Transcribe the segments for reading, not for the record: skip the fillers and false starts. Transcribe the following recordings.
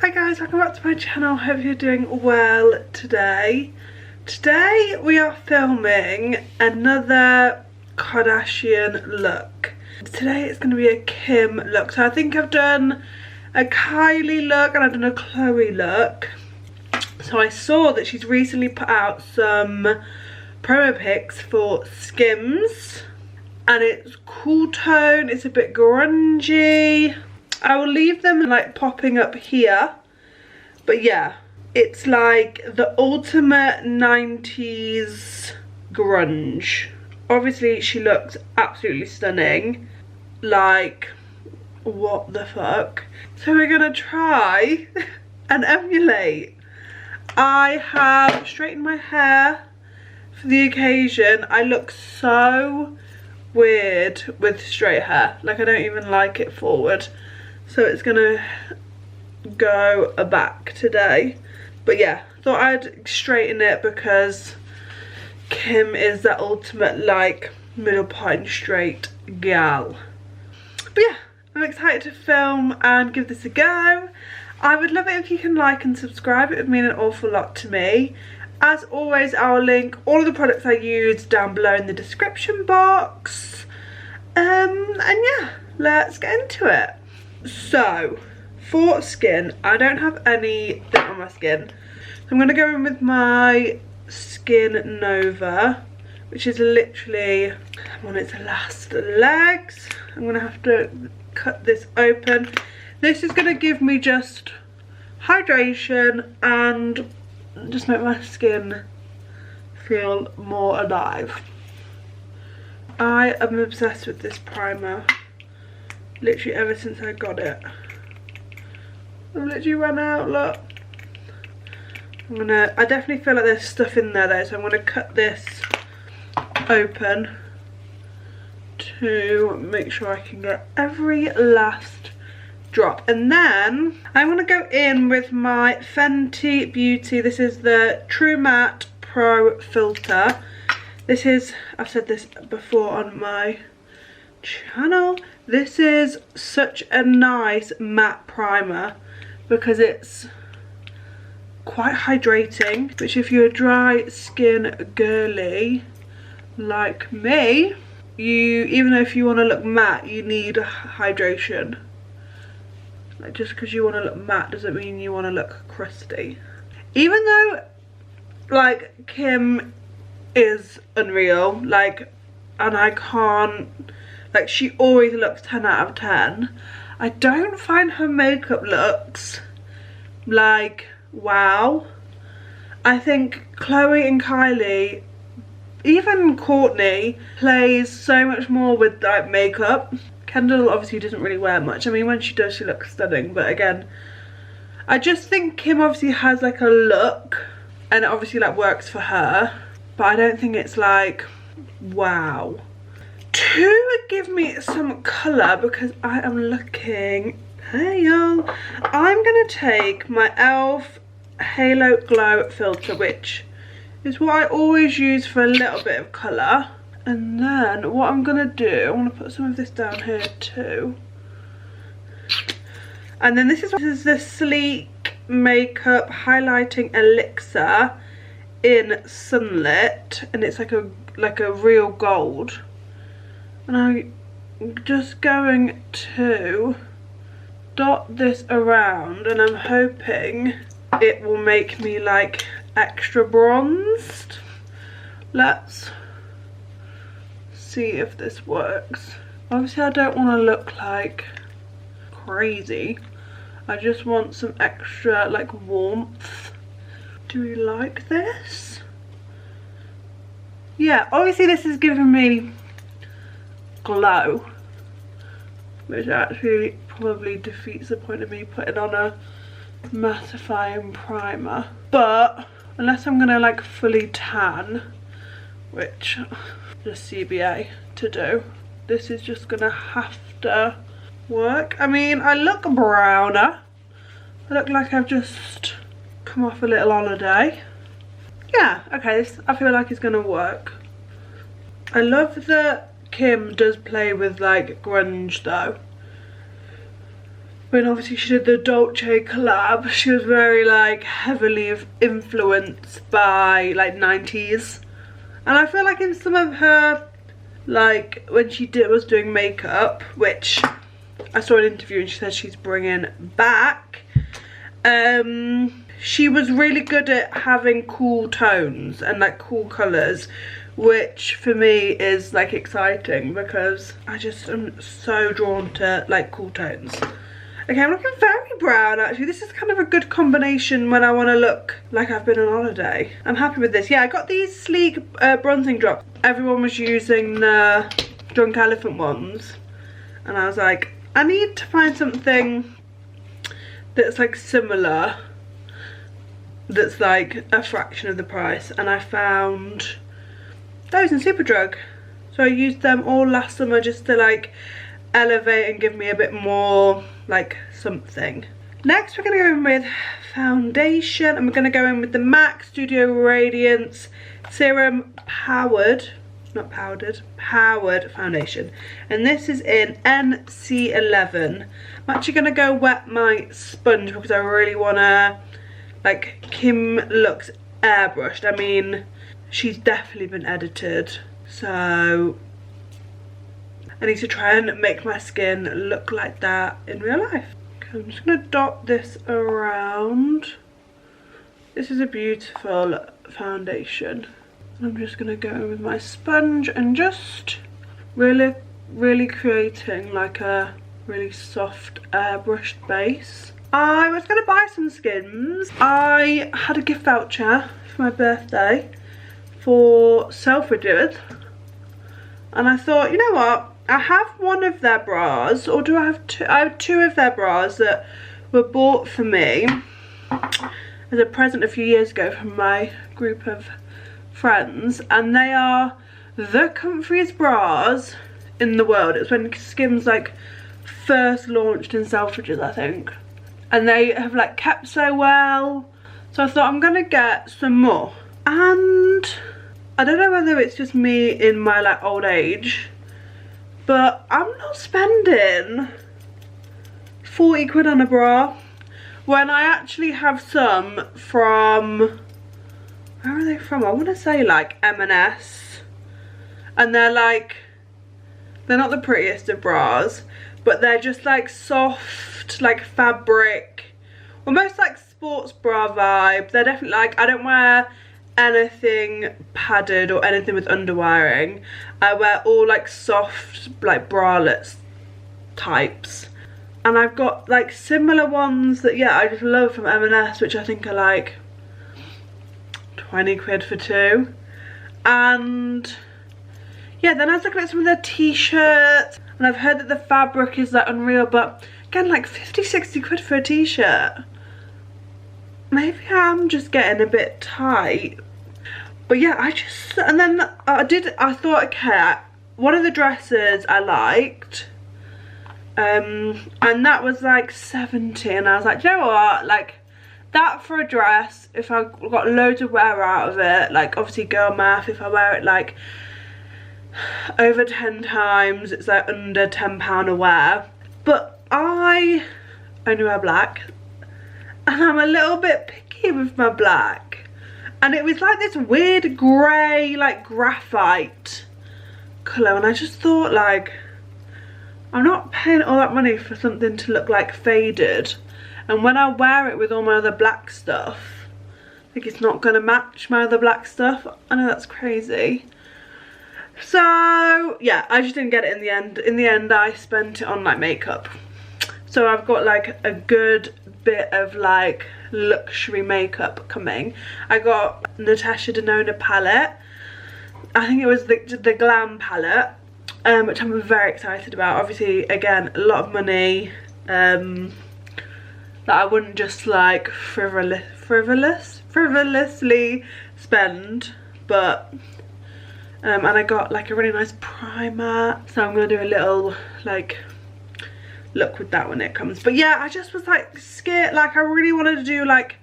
Hi guys, welcome back to my channel. Hope you're doing well today. Today we are filming another Kardashian look. Today it's going to be a Kim look. So I think I've done a Kylie look and I've done a Khloe look. So I saw that she's recently put out some promo pics for Skims. And it's cool tone, it's a bit grungy. I will leave them like popping up here. But yeah, it's like the ultimate 90s grunge. Obviously she looks absolutely stunning. Like, what the fuck? So we're gonna try and emulate. I have straightened my hair for the occasion. I look so weird with straight hair. Like, I don't even like it forward. So it's gonna go back today. But yeah, thought I'd straighten it because Kim is the ultimate like middle part straight gal. But yeah, I'm excited to film and give this a go. I would love it if you can like and subscribe. It would mean an awful lot to me. As always, I'll link all of the products I use down below in the description box. And yeah, let's get into it. So, for skin, I don't have anything on my skin. So I'm going to go in with my Skin Nova, which is literally on its last legs. I'm going to have to cut this open. This is going to give me just hydration and just make my skin feel more alive. I am obsessed with this primer. Literally ever since I got it. I've literally run out, look. I definitely feel like there's stuff in there though, so I'm gonna cut this open to make sure I can get every last drop. And then I'm gonna go in with my Fenty Beauty. This is the True Matte Pro Filter. This is, I've said this before on my channel, this is such a nice matte primer because it's quite hydrating, which if you're a dry skin girly like me, even if you want to look matte, you need hydration. Like, just because you want to look matte doesn't mean you want to look crusty. Even though like Kim is unreal, like, and I can't, like, she always looks 10 out of 10. I don't find her makeup looks like wow. I think Khloe and Kylie, even Kourtney, plays so much more with like makeup. Kendall obviously doesn't really wear much. I mean, when she does, she looks stunning, but again, I just think Kim obviously has like a look and it obviously like works for her, but I don't think it's like wow. To give me some colour, because I am looking, hey y'all, I'm going to take my E.L.F. Halo Glow filter, which is what I always use for a little bit of colour. And then what I'm going to do, I'm going to put some of this down here too. And then this is the Sleek Makeup Highlighting Elixir in Sunlit, and it's like a real gold. And I'm just going to dot this around, and I'm hoping it will make me like extra bronzed. Let's see if this works. Obviously I don't want to look like crazy. I just want some extra like warmth. Do we like this? Yeah, obviously this is giving me glow, which actually probably defeats the point of me putting on a mattifying primer. But unless I'm gonna like fully tan, which just CBA to do, this is just gonna have to work. I mean, I look browner. I look like I've just come off a little holiday. Yeah, okay, this I feel like it's gonna work. I love that Kim does play with like grunge though. when obviously she did the Dolce collab, she was very like heavily influenced by like 90's. And I feel like in some of her, like when she was doing makeup, which I saw an interview and she said she's bringing back, she was really good at having cool tones and like cool colours, which for me is like exciting because I just am so drawn to like cool tones. Okay, I'm looking very brown actually. This is kind of a good combination when I want to look like I've been on holiday. I'm happy with this. Yeah, I got these sleek bronzing drops. Everyone was using the Drunk Elephant ones. And I was like, I need to find something that's like similar, that's like a fraction of the price. And I found those in Superdrug. So I used them all last summer just to like elevate and give me a bit more like something. Next we're going to go in with foundation, and we're going to go in with the MAC Studio Radiance Serum Powered foundation, and this is in NC11. I'm actually going to go wet my sponge because I really want to, like, Kim looks airbrushed. I mean, she's definitely been edited, so I need to try and make my skin look like that in real life. Okay, I'm just going to dot this around. This is a beautiful foundation. I'm just going to go in with my sponge and just really creating like a really soft airbrushed base. I was going to buy some Skims. I had a gift voucher for my birthday for self-reviewed, and I thought, you know what, I have one of their bras, or do I have two? I have two of their bras that were bought for me as a present a few years ago from my group of friends, and they are the comfiest bras in the world. It's when Skims like first launched in Selfridges, I think, and they have like kept so well, so I thought I'm gonna get some more. And I don't know whether it's just me in my like old age, but I'm not spending 40 quid on a bra when I actually have some from, where are they from? I want to say like M&S, and they're like, they're not the prettiest of bras, but they're just like soft, like fabric, almost like sports bra vibe. They're definitely like, I don't wear anything padded or anything with underwiring. I wear all like soft like bralettes types, and I've got like similar ones that, yeah, I just love from M&S, which I think are like 20 quid for two. And yeah, then I was looking at some of their t-shirts, and I've heard that the fabric is like unreal, but again, like 50-60 quid for a t-shirt. Maybe I'm just getting a bit tight. But yeah, and then I thought, okay, one of the dresses I liked, and that was like 70, and I was like, you know what, like that for a dress, if I got loads of wear out of it, like obviously girl math, if I wear it like over 10 times, it's like under £10 a wear. But I only wear black, and I'm a little bit picky with my black, and it was like this weird grey like graphite colour, and I just thought, like, I'm not paying all that money for something to look like faded, and when I wear it with all my other black stuff, like, it's not gonna match my other black stuff. I know that's crazy. So yeah, I just didn't get it in the end. In the end, I spent it on like makeup. So I've got like a good bit of like luxury makeup coming. I got Natasha Denona palette. I think it was the Glam palette, which I'm very excited about. Obviously, again, a lot of money that I wouldn't just like frivolously spend, but and I got like a really nice primer, so I'm gonna do a little like look with that when it comes. But yeah, I just was like scared, like I really wanted to do like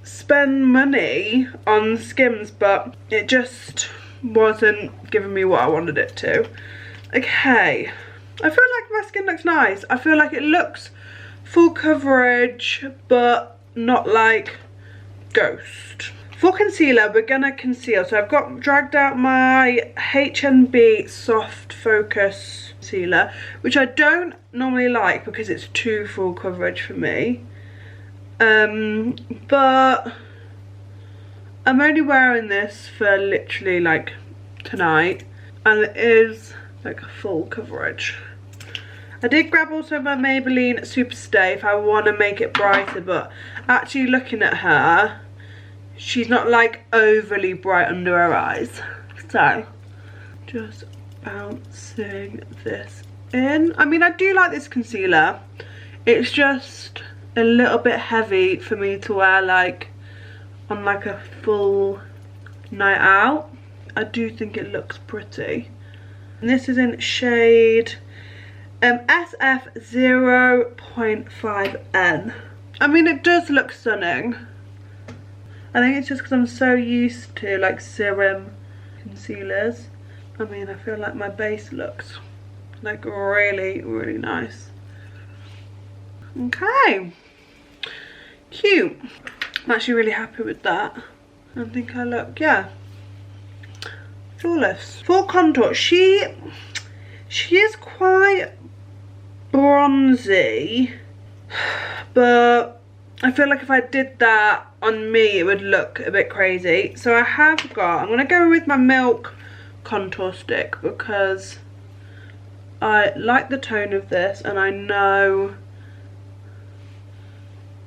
spend money on Skims, but it just wasn't giving me what I wanted it to. Okay, I feel like my skin looks nice. I feel like it looks full coverage, but not like Ghost. For concealer, we're gonna conceal. So I've dragged out my H&B Soft Focus concealer, which I don't normally like because it's too full coverage for me. But I'm only wearing this for literally like tonight, and it is like a full coverage. I did grab also my Maybelline Super Stay if I want to make it brighter, but actually looking at her, she's not like overly bright under her eyes. So just bouncing this in. I mean, I do like this concealer. It's just a little bit heavy for me to wear like on like a full night out. I do think it looks pretty. And this is in shade SF 0.5N. I mean, it does look stunning. I think it's just because I'm so used to like serum concealers. I mean, I feel like my base looks like really, really nice. Okay, cute. I'm actually really happy with that. I think I look, yeah, flawless. For contour, she is quite bronzy, but I feel like if I did that on me it would look a bit crazy. So I'm gonna go with my Milk contour stick because I like the tone of this, and I know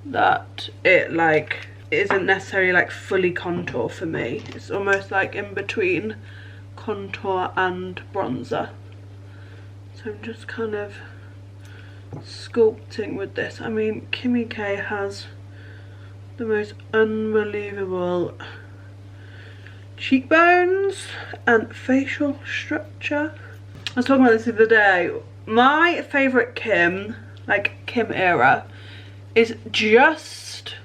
that it like isn't necessarily like fully contour for me. It's almost like in between contour and bronzer. So I'm just kind of sculpting with this. I mean, Kimmy K has the most unbelievable cheekbones and facial structure. I was talking about this the other day. My favourite Kim, like Kim era, is just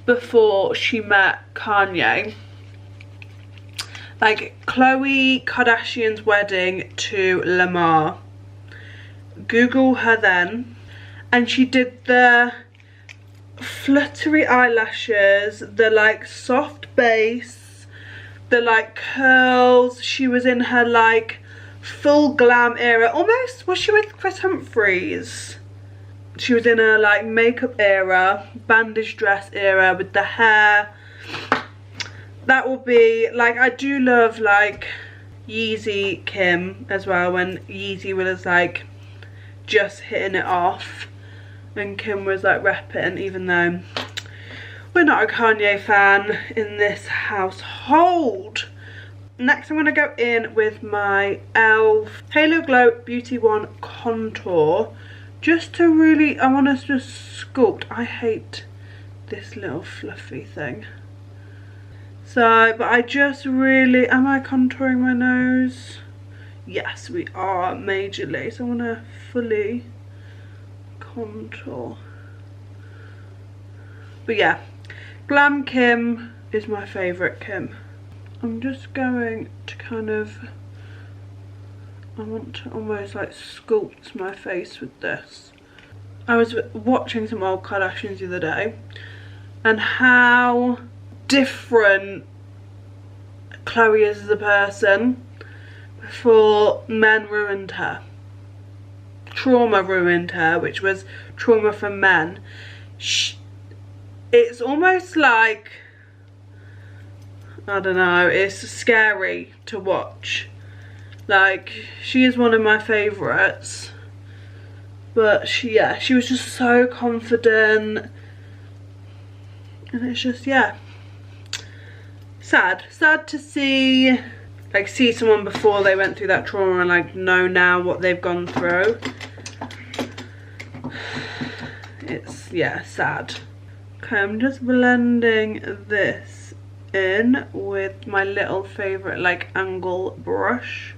before she met Kanye. Like Khloe Kardashian's wedding to Lamar. Google her then, and she did the fluttery eyelashes, the like soft base, the like curls. She was in her like full glam era. Almost, was she with Chris Humphries? She was in her like makeup era, bandage dress era with the hair. That will be like, I do love like Yeezy Kim as well, when Yeezy was like just hitting it off and Kim was like repping, even though we're not a Kanye fan in this household. Next I'm going to go in with my E.L.F. Halo Glow Beauty One Contour, just to really, I want to just sculpt. I hate this little fluffy thing. So, but I just really, am I contouring my nose? Yes, we are majorly. So I'm going to fully contour. But yeah, Glam Kim is my favourite Kim. I'm just going to kind of, I want to almost like sculpt my face with this. I was watching some old Kardashians the other day, and how different Khloe is as a person before men ruined her. Trauma ruined her, which was trauma from men. It's almost like, I don't know, it's scary to watch. Like, she is one of my favourites, but she was just so confident, and it's just, yeah, sad to see someone before they went through that trauma and like know now what they've gone through. It's, yeah, sad. Okay, I'm just blending this in with my little favourite like angle brush.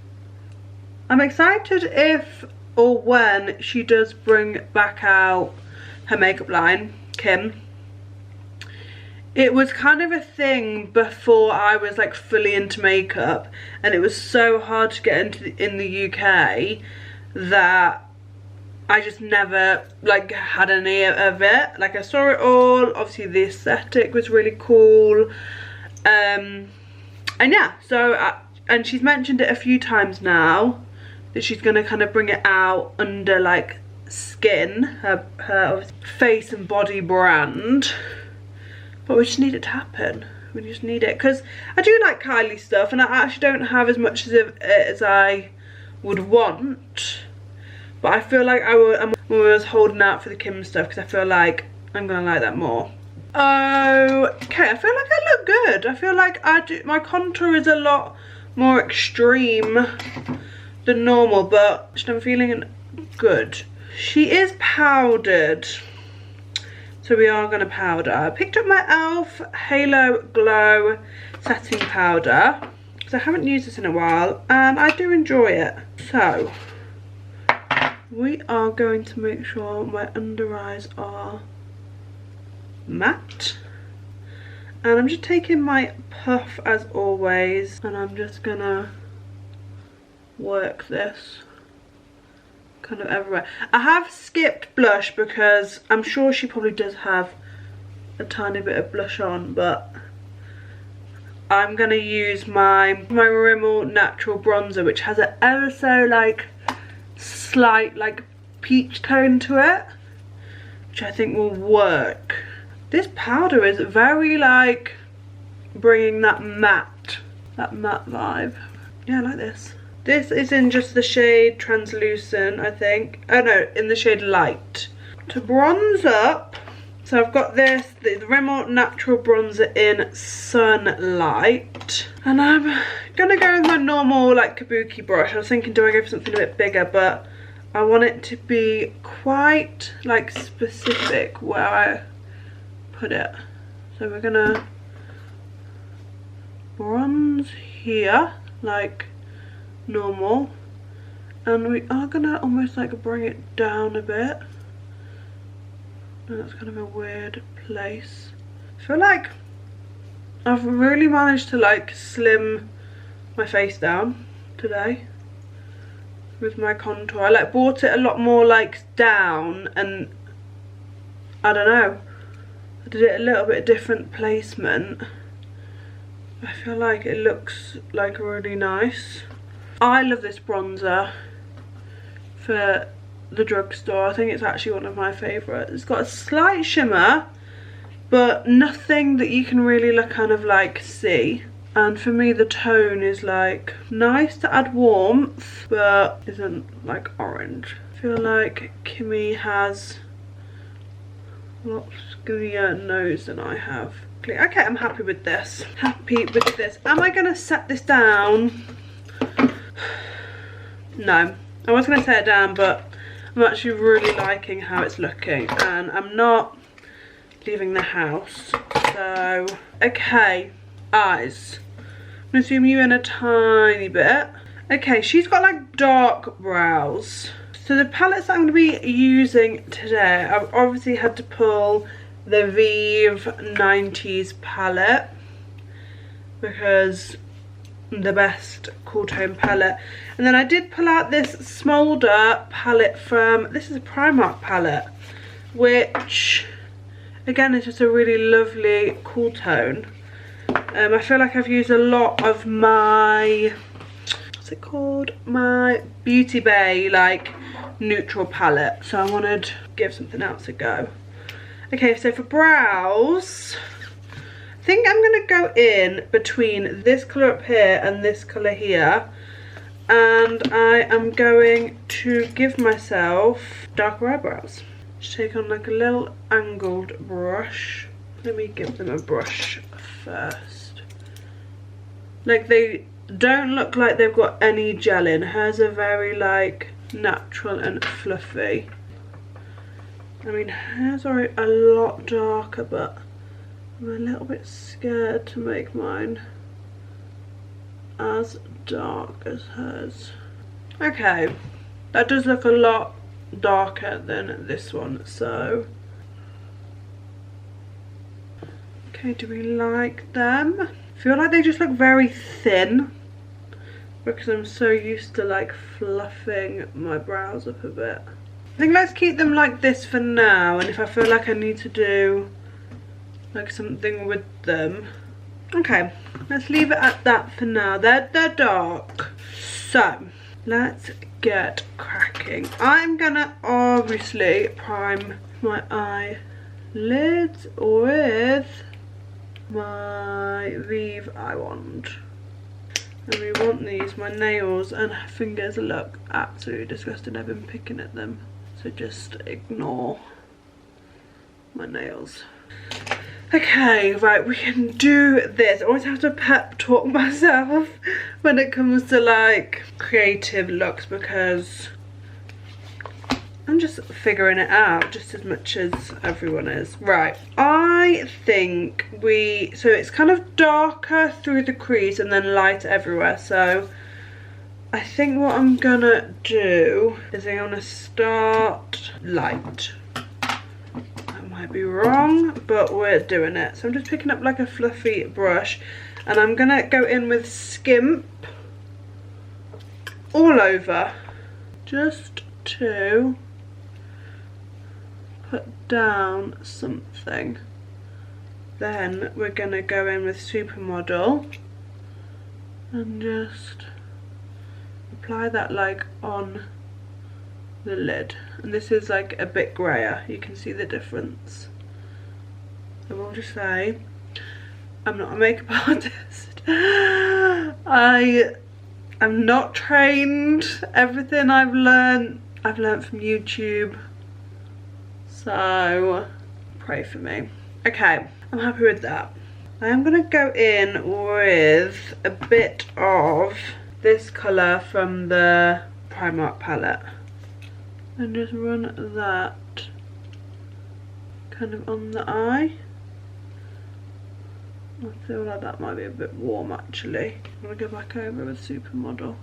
I'm excited if or when she does bring back out her makeup line, Kim. It was kind of a thing before I was like fully into makeup, and it was so hard to get into in the UK that I just never like had any of it. Like I saw it all, obviously the aesthetic was really cool, and yeah, so and she's mentioned it a few times now that she's gonna kind of bring it out under like Skin, her face and body brand, but we just need it to happen. We just need it, because I do like Kylie stuff and I actually don't have as much of it as I would want, but I feel like I was holding out for the Kim stuff because I feel like I'm gonna like that more. Okay, I feel like I look good. I feel like my contour is a lot more extreme than normal, but I'm feeling good. She is powdered, so we are going to powder. I picked up my E.L.F. Halo Glow setting powder because I haven't used this in a while and I do enjoy it. So we are going to make sure my under eyes are matte, and I'm just taking my puff as always and I'm just gonna work this kind of everywhere. I have skipped blush because I'm sure she probably does have a tiny bit of blush on, but I'm gonna use my Rimmel natural bronzer, which has an ever so like slight like peach tone to it, which I think will work. This powder is very like bringing that matte vibe. Yeah, I like this. This is in just the shade Translucent, I think. Oh no, in the shade Light. To bronze up, so I've got this, the Rimmel Natural Bronzer in Sunlight. And I'm gonna go with my normal like kabuki brush. I was thinking, do I go for something a bit bigger, but I want it to be quite like specific where I put it. So we're gonna bronze here, like normal, and we are gonna almost like bring it down a bit. And that's kind of a weird place. I feel like I've really managed to like slim my face down today with my contour. I like brought it a lot more like down, and I don't know, I did it a little bit different placement. I feel like it looks like really nice. I love this bronzer for the drugstore. I think it's actually one of my favourites. It's got a slight shimmer, but nothing that you can really like kind of like see. And for me the tone is like nice to add warmth, but isn't like orange. I feel like Kimmy has a lot skinnier nose than I have. Okay, I'm happy with this. Happy with this. Am I going to set this down? No, I was going to set it down, but I'm actually really liking how it's looking, and I'm not leaving the house. So, okay, eyes. I'm going to zoom you in a tiny bit. Okay, she's got like dark brows. So the palettes that I'm going to be using today, I've obviously had to pull the VIEVE 90's palette because the best cool tone palette. And then I did pull out this Smolder palette from, this is a Primark palette, which again is just a really lovely cool tone. I feel like I've used a lot of my, what's it called, my Beauty Bay like neutral palette, so I wanted to give something else a go. Okay, so for brows, I think I'm going to go in between this colour up here and this colour here, and I am going to give myself darker eyebrows. Just take on like a little angled brush. Let me give them a brush first. Like they don't look like they've got any gel in. Hers are very like natural and fluffy. I mean, hers are a lot darker, but I'm a little bit scared to make mine as dark as hers. Okay, that does look a lot darker than this one, so. Okay, do we like them? I feel like they just look very thin because I'm so used to like fluffing my brows up a bit. I think let's keep them like this for now, and if I feel like I need to do like something with them. Okay, let's leave it at that for now. They're dark. So, let's get cracking. I'm gonna obviously prime my eyelids with my VIEVE eye wand. And we want these. My nails and fingers look absolutely disgusting. I've been picking at them. So just ignore my nails. Okay, right, we can do this. I always have to pep talk myself when it comes to like creative looks because I'm just figuring it out just as much as everyone is. Right, I think so it's kind of darker through the crease and then light everywhere. So I think what I'm gonna do is I'm gonna start light. That might be wrong, but we're doing it. So I'm just picking up like a fluffy brush and I'm gonna go in with skimp all over just to put down something. Then we're gonna go in with supermodel and just apply that like on the lid. And this is like a bit grayer, you can see the difference. I will just say I'm not a makeup artist. I am not trained. Everything I've learned from YouTube. So pray for me. Okay, I'm happy with that. I am gonna go in with a bit of this colour from the Primark palette and just run that kind of on the eye. I feel like that might be a bit warm actually. I'm gonna go back over with supermodel.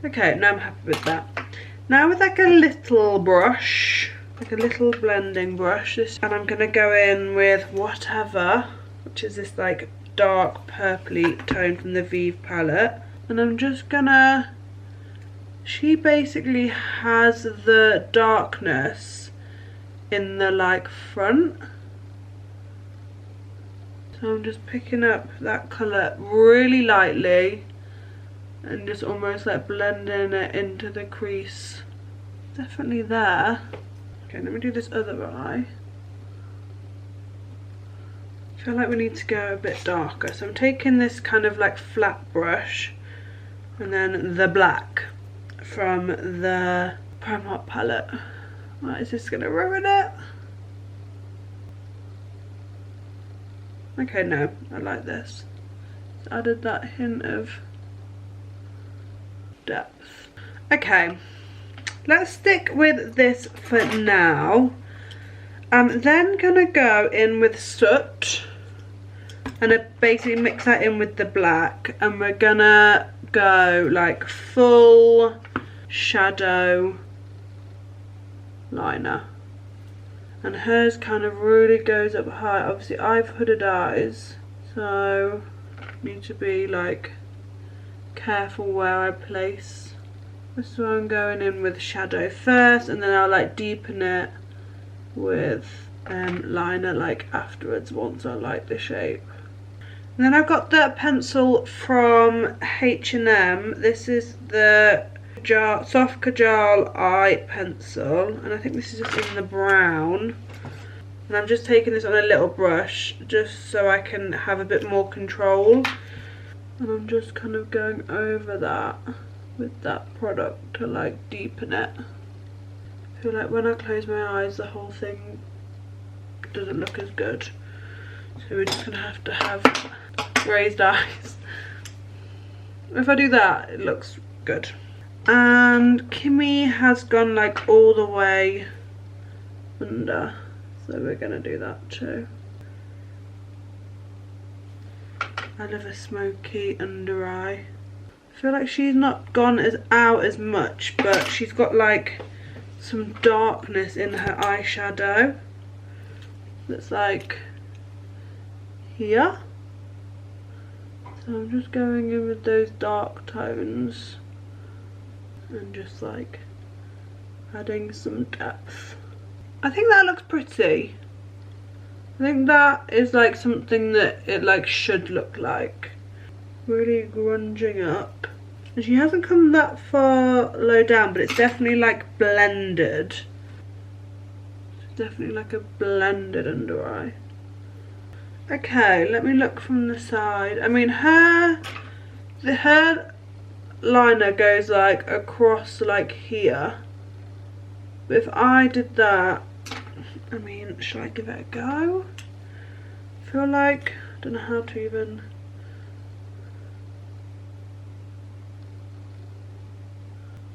Okay, now I'm happy with that. Now with like a little brush, like a little blending brush, and I'm gonna go in with whatever, which is this like dark purpley tone from the VIEVE palette. And I'm just gonna, she basically has the darkness in the like front. So I'm just picking up that colour really lightly and just almost like blending it into the crease. Definitely there. Okay, let me do this other eye. I feel like we need to go a bit darker. So I'm taking this kind of like flat brush and then the black from the Primark palette. Right, is this gonna ruin it? Okay, no, I like this. It's added that hint of depth. Okay, let's stick with this for now. I'm then gonna go in with soot and basically mix that in with the black, and we're gonna go like full shadow liner. And hers kind of really goes up high. Obviously I've hooded eyes, so need to be like careful where I place. So I'm going in with shadow first, and then I'll like deepen it with liner like afterwards once I like the shape. And then I've got the pencil from H&M. This is the Soft Kajal Eye Pencil, and I think this is just in the brown. And I'm just taking this on a little brush just so I can have a bit more control. And I'm just kind of going over that with that product to like deepen it. I feel like when I close my eyes the whole thing doesn't look as good. So we're just gonna have to have raised eyes. If I do that, it looks good. And Kimmy has gone like all the way under, so we're gonna do that too. I love a smoky under eye. I feel like she's not gone as out as much, but she's got like some darkness in her eyeshadow that's like here. So I'm just going in with those dark tones and just like adding some depth. I think that looks pretty. I think that is like something that it like should look like. Really grunging up. And she hasn't come that far low down, but it's definitely like blended. It's definitely like a blended under eye. Okay, let me look from the side. I mean, her liner goes like across like here. But if I did that, I mean, should I give it a go? I feel like, I don't know how to even.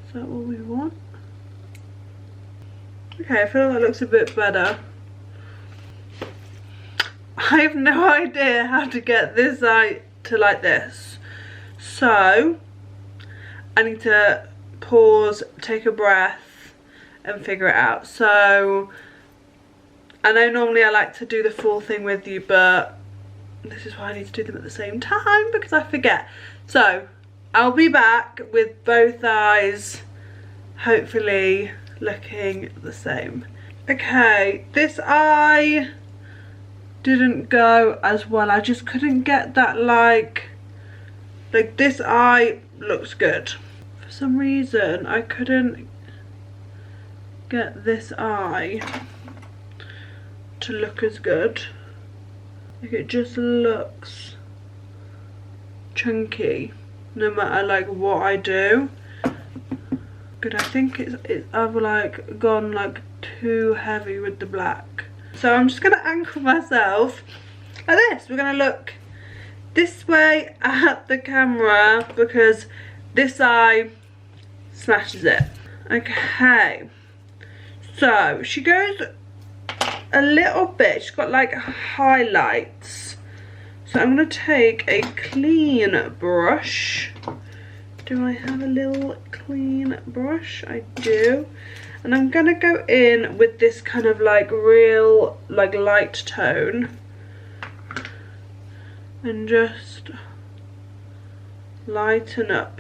Is that what we want? Okay, I feel that looks a bit better. I have no idea how to get this eye to like this. So, I need to pause, take a breath, and figure it out. So, I know normally I like to do the full thing with you, but this is why I need to do them at the same time because I forget. So, I'll be back with both eyes hopefully looking the same. Okay, this eye didn't go as well. I just couldn't get that like this eye looks good. For some reason I couldn't get this eye to look as good. Like it just looks chunky no matter like what I do. Good, I think I've like gone like too heavy with the black. So I'm just gonna angle myself like this. We're gonna look this way at the camera because this eye smashes it. Okay, so she goes a little bit, she's got like highlights. So I'm gonna take a clean brush. Do I have a little clean brush? I do. And I'm gonna go in with this kind of like real like light tone and just lighten up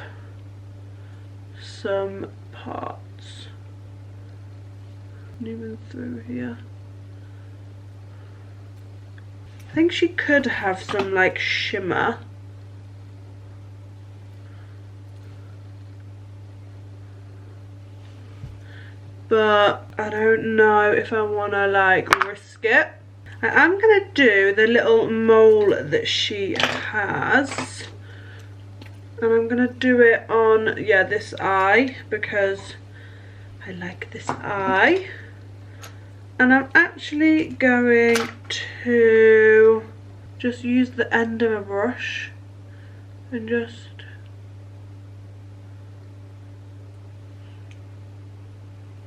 some parts. And even through here. I think she could have some like shimmer. But I don't know if I want to like risk it. I am going to do the little mole that she has. And I'm going to do it on, yeah, this eye because I like this eye. And I'm actually going to just use the end of a brush and just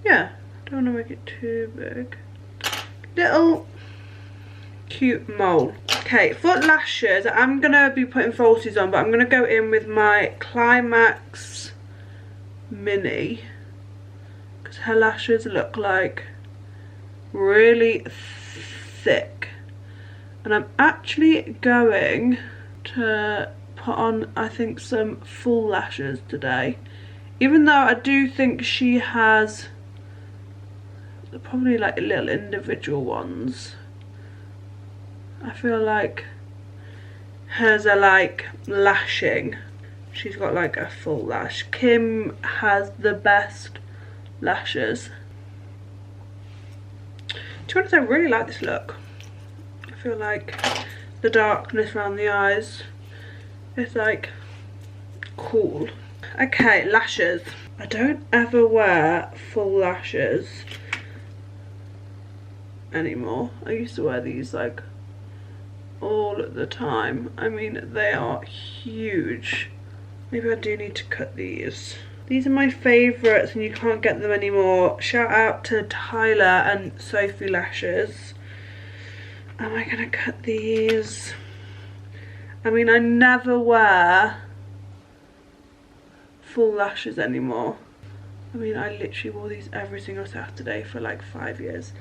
yeah, don't want to make it too big. Little cute mole. Okay, for lashes, I'm going to be putting falsies on, but I'm going to go in with my Climax Mini because her lashes look like really thick. And I'm actually going to put on, I think, some full lashes today. Even though I do think she has probably like little individual ones. I feel like hers are like lashing. She's got like a full lash. Kim has the best lashes. To be honest, I really like this look. I feel like the darkness around the eyes is like cool. Okay, lashes. I don't ever wear full lashes anymore. I used to wear these like all the time. I mean, they are huge. Maybe I do need to cut these. These are my favourites and you can't get them anymore. Shout out to Tyler and Sophie Lashes. Am I gonna cut these? I mean, I never wear full lashes anymore. I mean, I literally wore these every single Saturday for like 5 years.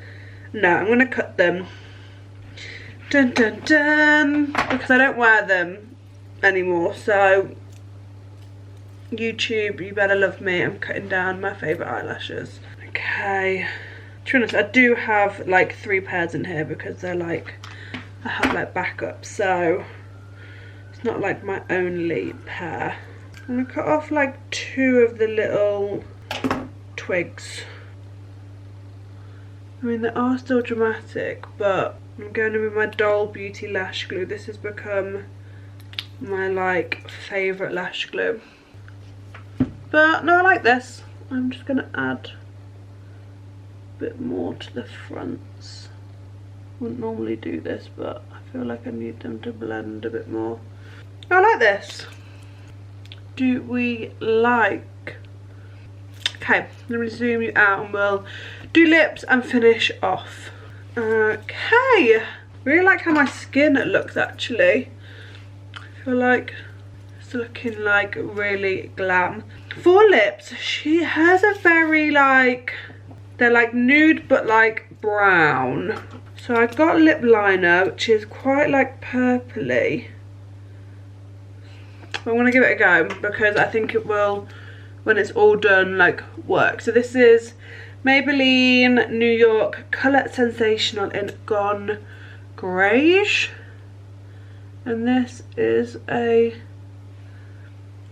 No, I'm gonna cut them. Dun dun dun. Because I don't wear them anymore, so YouTube, you better love me. I'm cutting down my favourite eyelashes. Okay, Okay. To be honest, I do have like 3 pairs in here because they're like, I have like backup, so it's not like my only pair. I'm gonna cut off like 2 of the little twigs. I mean, they are still dramatic, but I'm going in with my Doll Beauty lash glue. This has become my like favourite lash glue. But no, I like this. I'm just gonna add a bit more to the fronts. Wouldn't normally do this, but I feel like I need them to blend a bit more. I like this. Do we like? Okay, let me zoom you out and we'll do lips and finish off. Okay, really like how my skin looks actually. I feel like it's looking like really glam. For lips, she has a very like, they're like nude but like brown. So I got a lip liner which is quite like purpley. I'm gonna give it a go because I think it will, when it's all done, like work. So this is Maybelline New York Colour Sensational in Gone Greige, and this is a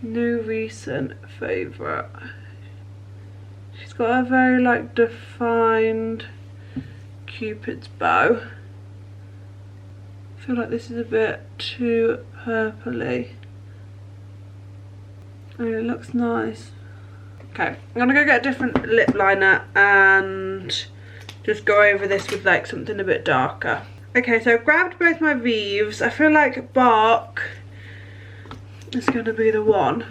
new recent favourite. She's got a very like defined Cupid's bow. I feel like this is a bit too purpley. Oh, it looks nice. Okay, I'm gonna go get a different lip liner and just go over this with like something a bit darker. Okay, so I've grabbed both my VIEVEs. I feel like Bark is gonna be the one.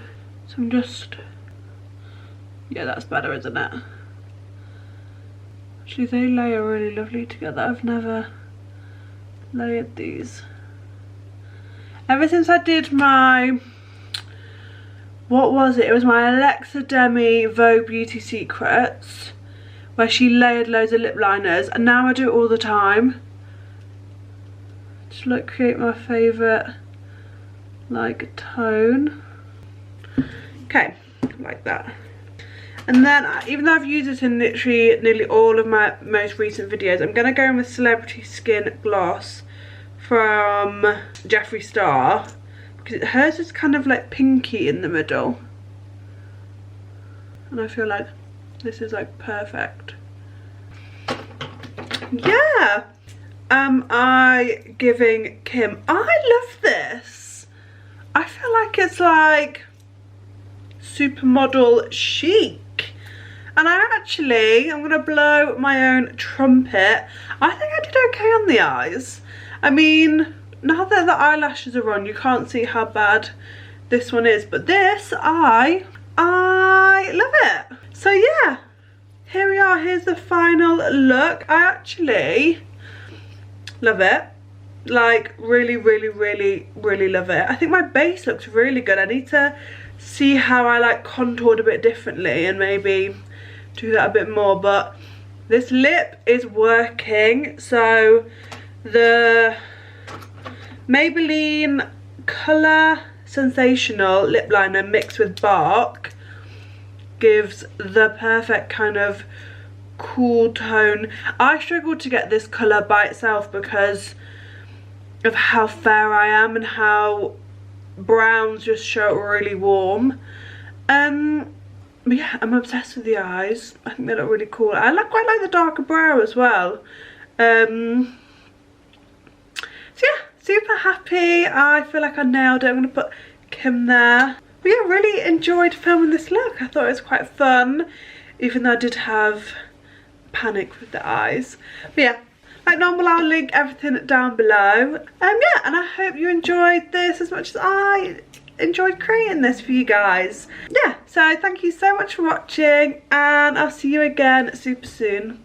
So I'm just, yeah, that's better, isn't it? Actually, they layer really lovely together. I've never layered these. Ever since I did my, what was it? It was my ELIXIR Demi Vogue Beauty Secrets, where she layered loads of lip liners, and now I do it all the time. Just like create my favourite like tone. Okay, like that. And then, even though I've used this in literally nearly all of my most recent videos, I'm going to go in with Celebrity Skin Gloss from Jeffree Star. Because hers is kind of like pinky in the middle. And I feel like this is like perfect. Yeah! Am I giving Kim? I love this. I feel like it's like supermodel chic. And I'm gonna blow my own trumpet. I think I did okay on the eyes. I mean, now that the eyelashes are on, you can't see how bad this one is, but this, I love it. So yeah, here we are, here's the final look. I actually love it. Like, really, really, really, really love it. I think my base looks really good. I need to see how I like contoured a bit differently and maybe do that a bit more, but this lip is working. So the Maybelline Colour Sensational lip liner mixed with Bark gives the perfect kind of cool tone. I struggled to get this colour by itself because of how fair I am and how browns just show really warm. But yeah, I'm obsessed with the eyes. I think they look really cool. I quite like the darker brow as well. So yeah, super happy. I feel like I nailed it. I'm going to put Kim there. But yeah, really enjoyed filming this look. I thought it was quite fun, even though I did have panic with the eyes. But yeah, like normal, I'll link everything down below. Yeah, and I hope you enjoyed this as much as I enjoyed creating this for you guys. Yeah, so thank you so much for watching, and I'll see you again super soon.